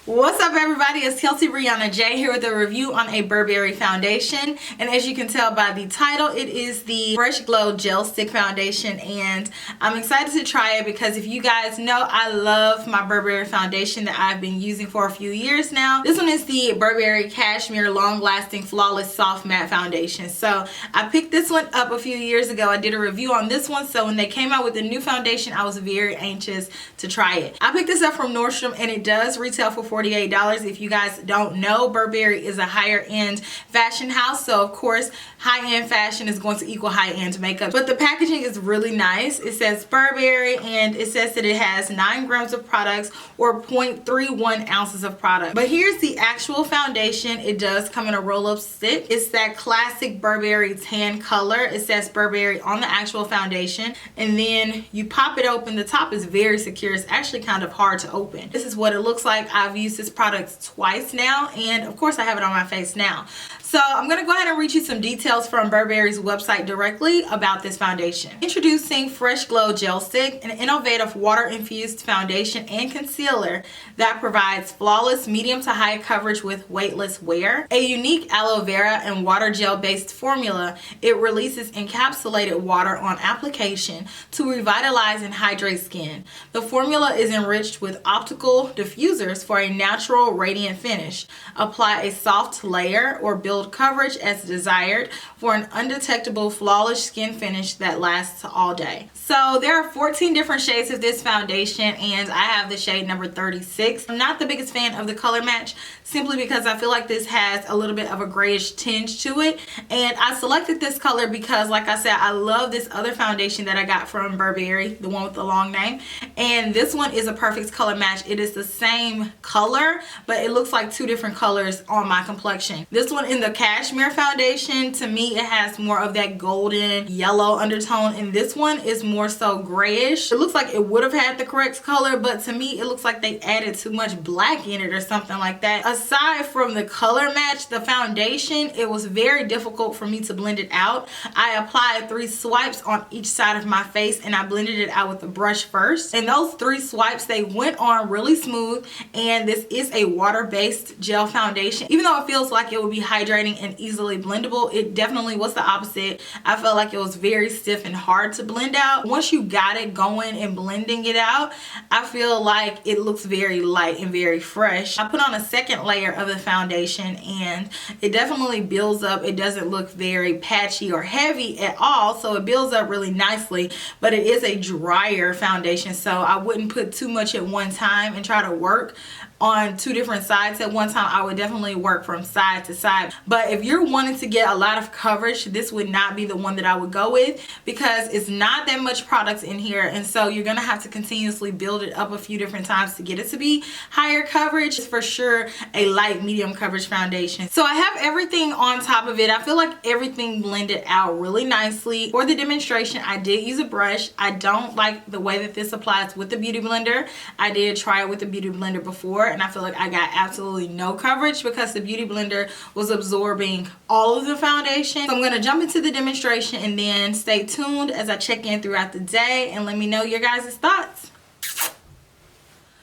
What's up everybody, it's Kelsee Briana J here with a review on a Burberry foundation, and as you can tell by the title, it is the Fresh Glow Gel Stick Foundation, and I'm excited to try it because if you guys know, I love my Burberry foundation that I've been using for a few years now. This one is the Burberry Cashmere Long Lasting Flawless Soft Matte Foundation. So I picked this one up a few years ago. I did a review on this one, so when they came out with a new foundation, I was very anxious to try it. I picked this up from Nordstrom and it does retail for $48. If you guys don't know, Burberry is a higher end fashion house, so of course high-end fashion is going to equal high-end makeup. But the packaging is really nice. It says Burberry and it says that it has 9 grams of products or 0.31 ounces of product. But here's the actual foundation. It does come in a roll-up stick. It's that classic Burberry tan color. It says Burberry on the actual foundation, and then you pop it open. The top is very secure. It's actually kind of hard to open. This is what it looks like. I've used this product twice now, and of course I have it on my face now. So I'm going to go ahead and read you some details from Burberry's website directly about this foundation. Introducing Fresh Glow Gel Stick, an innovative water-infused foundation and concealer that provides flawless medium to high coverage with weightless wear. A unique aloe vera and water gel based formula, it releases encapsulated water on application to revitalize and hydrate skin. The formula is enriched with optical diffusers for a natural radiant finish. Apply a soft layer or build coverage as desired for an undetectable flawless skin finish that lasts all day. So there are 14 different shades of this foundation and I have the shade number 36. I'm not the biggest fan of the color match simply because I feel like this has a little bit of a grayish tinge to it, and I selected this color because, like I said, I love this other foundation that I got from Burberry, the one with the long name, and this one is a perfect color match. It is the same color but it looks like two different colors on my complexion. This one in the Cashmere foundation, to me it has more of that golden yellow undertone, and this one is more so grayish. It looks like it would have had the correct color, but to me it looks like they added too much black in it or something like that. Aside from the color match, the foundation, it was very difficult for me to blend it out. I applied 3 swipes on each side of my face and I blended it out with the brush first, and those 3 swipes, they went on really smooth, and this is a water-based gel foundation. Even though it feels like it would be hydrating and easily blendable, it definitely was the opposite. I felt like it was very stiff and hard to blend out. Once you got it going and blending it out, I feel like it looks very light and very fresh. I put on a second layer of the foundation and it definitely builds up. It doesn't look very patchy or heavy at all, so it builds up really nicely, but it is a drier foundation, so I wouldn't put too much at one time and try to work on 2 different sides at one time. I would definitely work from side to side. But if you're wanting to get a lot of coverage, this would not be the one that I would go with because it's not that much products in here, and so you're gonna have to continuously build it up a few different times to get it to be higher coverage. It's for sure a light medium coverage foundation. So I have everything on top of it. I feel like everything blended out really nicely. For the demonstration, I did use a brush. I don't like the way that this applies with the Beauty Blender. I did try it with the Beauty Blender before, and I feel like I got absolutely no coverage because the Beauty Blender was absorbing all of the foundation. So I'm going to jump into the demonstration and then stay tuned as I check in throughout the day and let me know your guys' thoughts.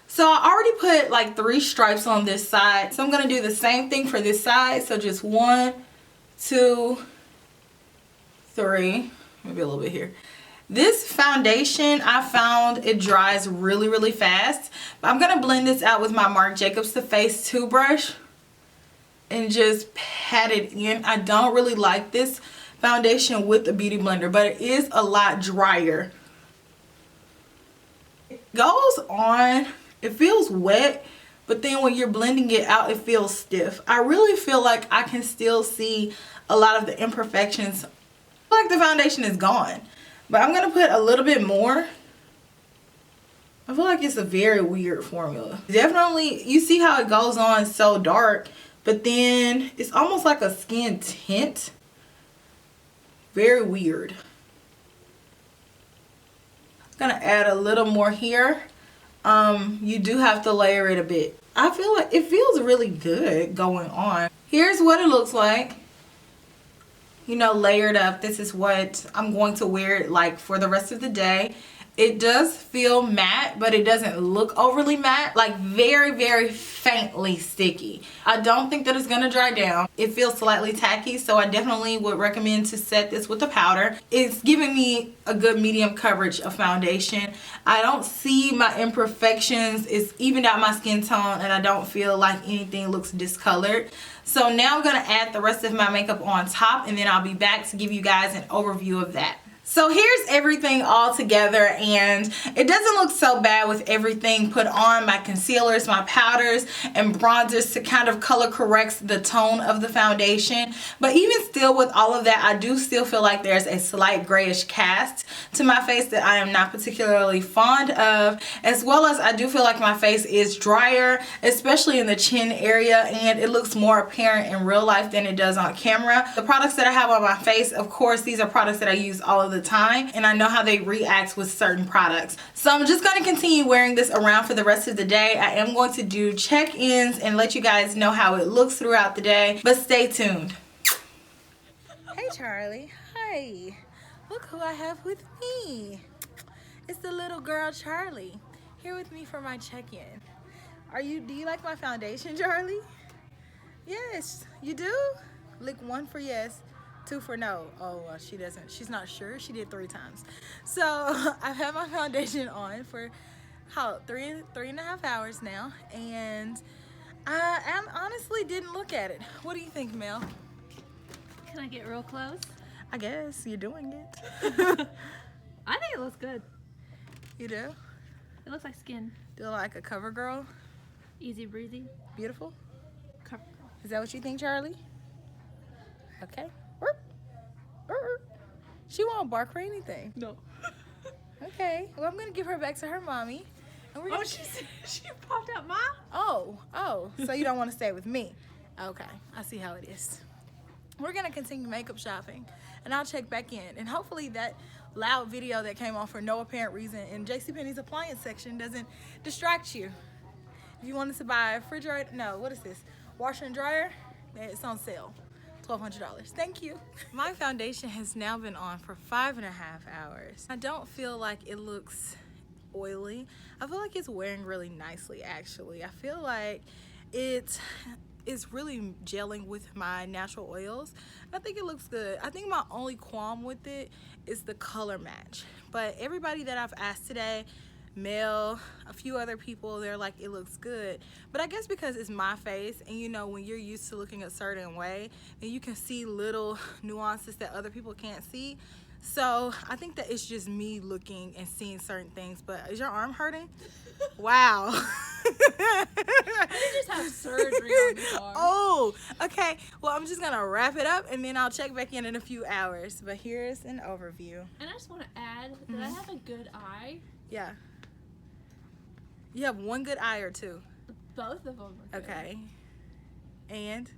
So I already put like 3 stripes on this side, so I'm going to do the same thing for this side. So just 1, 2, 3, maybe a little bit here. This foundation, I found it dries really fast, but I'm going to blend this out with my Marc Jacobs The Face 2 brush and just pat it in. I don't really like this foundation with the Beauty Blender, but it is a lot drier. It goes on, it feels wet, but then when you're blending it out, it feels stiff. I really feel like I can still see a lot of the imperfections. I feel like the foundation is gone. But I'm going to put a little bit more. I feel like it's a very weird formula. Definitely, you see how it goes on so dark, but then it's almost like a skin tint. Very weird. I'm going to add a little more here. You do have to layer it a bit. I feel like it feels really good going on. Here's what it looks like. You know, layered up. This is what I'm going to wear it like for the rest of the day. It does feel matte, but it doesn't look overly matte, like very, very faintly sticky. I don't think that it's gonna dry down. It feels slightly tacky, so I definitely would recommend to set this with a powder. It's giving me a good medium coverage of foundation. I don't see my imperfections. It's evened out my skin tone, and I don't feel like anything looks discolored. So now I'm gonna add the rest of my makeup on top, and then I'll be back to give you guys an overview of that. So here's everything all together, and it doesn't look so bad with everything put on. My concealers, my powders, and bronzers to kind of color correct the tone of the foundation. But even still with all of that, I do still feel like there's a slight grayish cast to my face that I am not particularly fond of, as well as I do feel like my face is drier, especially in the chin area, and it looks more apparent in real life than it does on camera. The products that I have on my face, of course, these are products that I use all of the time, and I know how they react with certain products. So I'm just going to continue wearing this around for the rest of the day. I am going to do check-ins and let you guys know how it looks throughout the day, but stay tuned. Hey Charlie. Hi. Look who I have with me. It's the little girl Charlie here with me for my check-in. Do you like my foundation, Charlie? Yes, you do? Lick 1 for yes. 2 for no. Oh, well, she doesn't. She's not sure. She did 3 times. So I've had my foundation on for three and a half hours now, and I honestly didn't look at it. What do you think, Mel? Can I get real close? I guess you're doing it. I think it looks good. You do? It looks like skin. Do you like a cover girl? Easy breezy. Beautiful? Cover girl. Is that what you think, Charlie? Okay. She won't bark or anything. No. Okay. Well, I'm gonna give her back to her mommy. And we're gonna... she popped out, Mom. Oh. So you don't want to stay with me? Okay. I see how it is. We're gonna continue makeup shopping, and I'll check back in. And hopefully that loud video that came on for no apparent reason in JCPenney's appliance section doesn't distract you. If you wanted to buy a refrigerator, no, what is this? Washer and dryer? It's on sale. $1,200. Thank you. My foundation has now been on for 5.5 hours. I don't feel like it looks oily. I feel like it's wearing really nicely, actually. I feel like it is really gelling with my natural oils. I think it looks good. I think my only qualm with it is the color match. But everybody that I've asked today, Mel, a few other people, they're like, it looks good. But I guess because it's my face, and you know, when you're used to looking a certain way, and you can see little nuances that other people can't see. So I think that it's just me looking and seeing certain things. But is your arm hurting? Wow. I just have surgery on the arm. Oh, okay. Well, I'm just gonna wrap it up, and then I'll check back in a few hours. But here's an overview. And I just want to add that I have a good eye. Yeah. You have one good eye or two? Both of them are good. Okay. And?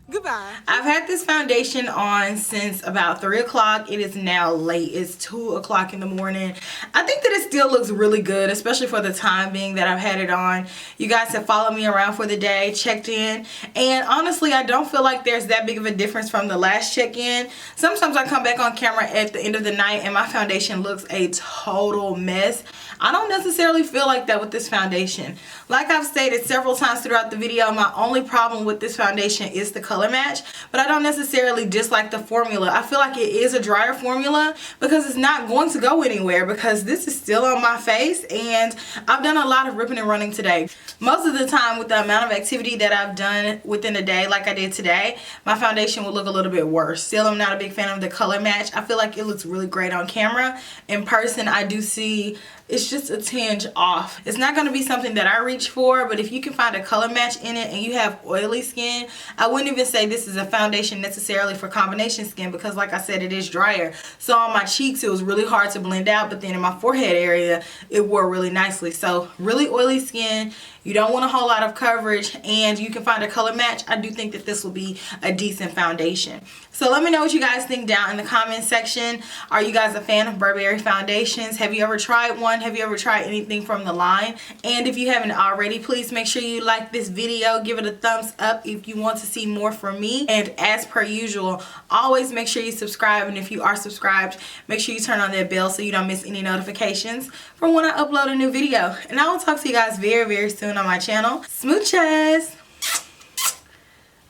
Goodbye. I've had this foundation on since about 3 o'clock. It is now late. It's 2 o'clock in the morning. I think that it still looks really good, especially for the time being that I've had it on. You guys have followed me around for the day, checked in, and honestly, I don't feel like there's that big of a difference from the last check-in. Sometimes I come back on camera at the end of the night and my foundation looks a total mess. I don't necessarily feel like that with this foundation. Like I've stated several times throughout the video, my only problem with this foundation is the color match, but I don't necessarily dislike the formula. I feel like it is a drier formula because it's not going to go anywhere, because this is still on my face, and I've done a lot of ripping and running today. Most of the time, with the amount of activity that I've done within a day like I did today, my foundation would look a little bit worse. Still, I'm not a big fan of the color match. I feel like it looks really great on camera. In person, I do see it's just a tinge off. It's not going to be something that I reach for, but if you can find a color match in it and you have oily skin, I wouldn't even say this is a foundation necessarily for combination skin, because like I said, it is drier. So on my cheeks, it was really hard to blend out, but then in my forehead area, it wore really nicely. So really oily skin, you don't want a whole lot of coverage, and you can find a color match, I do think that this will be a decent foundation. So let me know what you guys think down in the comment section. Are you guys a fan of Burberry foundations? Have you ever tried one? Have you ever tried anything from the line? And if you haven't already, please make sure you like this video, give it a thumbs up if you want to see more from me. And as per usual, always make sure you subscribe, and if you are subscribed, make sure you turn on that bell so you don't miss any notifications from when I upload a new video. And I will talk to you guys very, very soon on my channel. Smooches!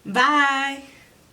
Bye!